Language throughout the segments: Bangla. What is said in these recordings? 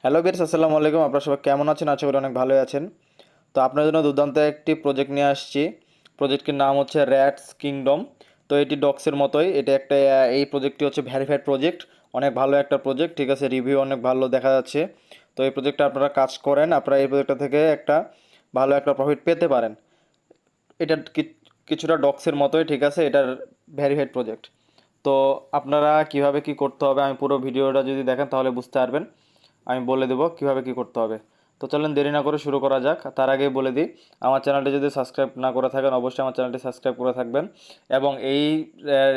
হ্যালো বিয়ার্স, আসসালামু আলাইকুম। আপনারা সবাই কেমন আছেন? আশা করি অনেক ভালোই আছেন। তো আপনার জন্য দুর্দান্ত একটি প্রজেক্ট নিয়ে আসছি। প্রজেক্টটির নাম হচ্ছে র্যাটস কিংডম। তো এটি ডক্সের মতোই, এটা একটা এই প্রজেক্টটি হচ্ছে ভেরিফাইড প্রজেক্ট। অনেক ভালো একটা প্রজেক্ট, ঠিক আছে, রিভিউ অনেক ভালো দেখা যাচ্ছে। তো এই প্রজেক্টটা আপনারা কাজ করেন, আপনারা এই প্রজেক্টটা থেকে একটা ভালো একটা প্রফিট পেতে পারেন। এটা কিছুটা ডক্সের মতোই, ঠিক আছে, এটার ভেরিফাইড প্রজেক্ট। তো আপনারা কিভাবে কি করতে হবে, আমি পুরো ভিডিওটা যদি দেখেন তাহলে বুঝতে পারবেন। আমি বলে দেবো কিভাবে কি করতে হবে। তো চলেন দেরি না করে শুরু করা যাক। তার আগেই বলে দিই, আমার চ্যানেলটি যদি সাবস্ক্রাইব না করে থাকেন অবশ্যই আমার চ্যানেলটি সাবস্ক্রাইব করে থাকবেন। এবং এই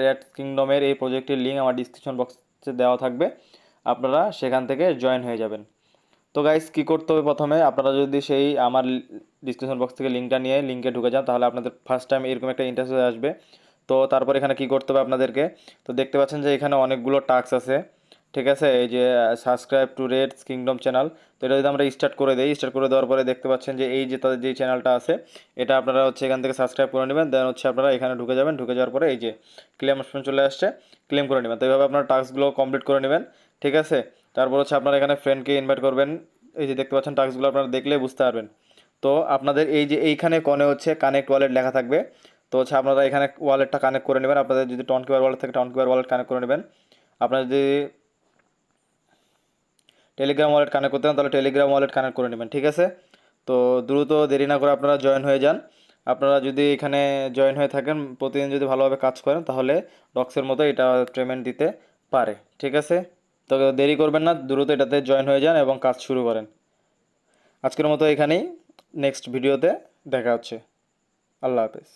রেড কিংডমের এই প্রজেক্টের লিঙ্ক আমার ডিসক্রিপশন বক্সে দেওয়া থাকবে, আপনারা সেখান থেকে জয়েন হয়ে যাবেন। তো গাইস, কী করতে হবে, প্রথমে আপনারা যদি সেই আমার ডিসক্রিপশন বক্স থেকে লিঙ্কটা নিয়ে লিঙ্কে ঢুকে যান তাহলে আপনাদের ফার্স্ট টাইম এরকম একটা ইন্টারফেস আসবে। তো তারপর এখানে কি করতে হবে আপনাদেরকে, তো দেখতে পাচ্ছেন যে এখানে অনেকগুলো টাস্ক আছে, ঠিক আছে। এই যে subscribe to raids kingdom channel, তো এটা যদি আমরা স্টার্ট করে দিই, স্টার্ট করে দেওয়ার পরে দেখতে পাচ্ছেন যে এই যে তাদের যে চ্যানেলটা আছে, এটা আপনারা হচ্ছে এখান থেকে সাবস্ক্রাইব করে নেবেন। দেন হচ্ছে আপনারা এখানে ঢুকে যাবেন, ঢুকে যাওয়ার পরে এই যে ক্লেম অপশন চলে আসছে, ক্লেম করে নেবেন। তো এইভাবে আপনারা টাস্কগুলো কমপ্লিট করে নেবেন, ঠিক আছে। তারপর হচ্ছে আপনারা এখানে ফ্রেন্ডকে ইনভাইট করবেন। এই যে দেখতে পাচ্ছেন টাস্কগুলো আপনারা দেখলে বুঝতে পারবেন। তো আপনাদের এই যে এইখানে কোণে হচ্ছে কানেক্ট ওয়ালেট লেখা থাকবে। তো হচ্ছে আপনারা এখানে ওয়ালেটটা কানেক্ট করে নেবেন। আপনাদের যদি টনকিউআর ওয়ালেট থাকে টনকিউআর ওয়ালেট কানেক্ট করে নেবেন। আপনারা যদি টেলিগ্রাম ওয়ালেট কানেক্ট করতে চান তাহলে টেলিগ্রাম ওয়ালেট কানেক্ট করে নেবেন, ঠিক আছে। তো দ্রুত দেরি না করে আপনারা জয়েন হয়ে যান। আপনারা যদি এখানে জয়েন হয়ে থাকেন, প্রতিদিন যদি ভালোভাবে কাজ করেন তাহলে ডক্সের মতো এটা পেমেন্ট দিতে পারে, ঠিক আছে। তো দেরি করবেন না, দ্রুত এটাতে জয়েন হয়ে যান এবং কাজ শুরু করেন। আজকের মতো এখানেই, নেক্সট ভিডিওতে দেখা হচ্ছে। আল্লাহ হাফেজ।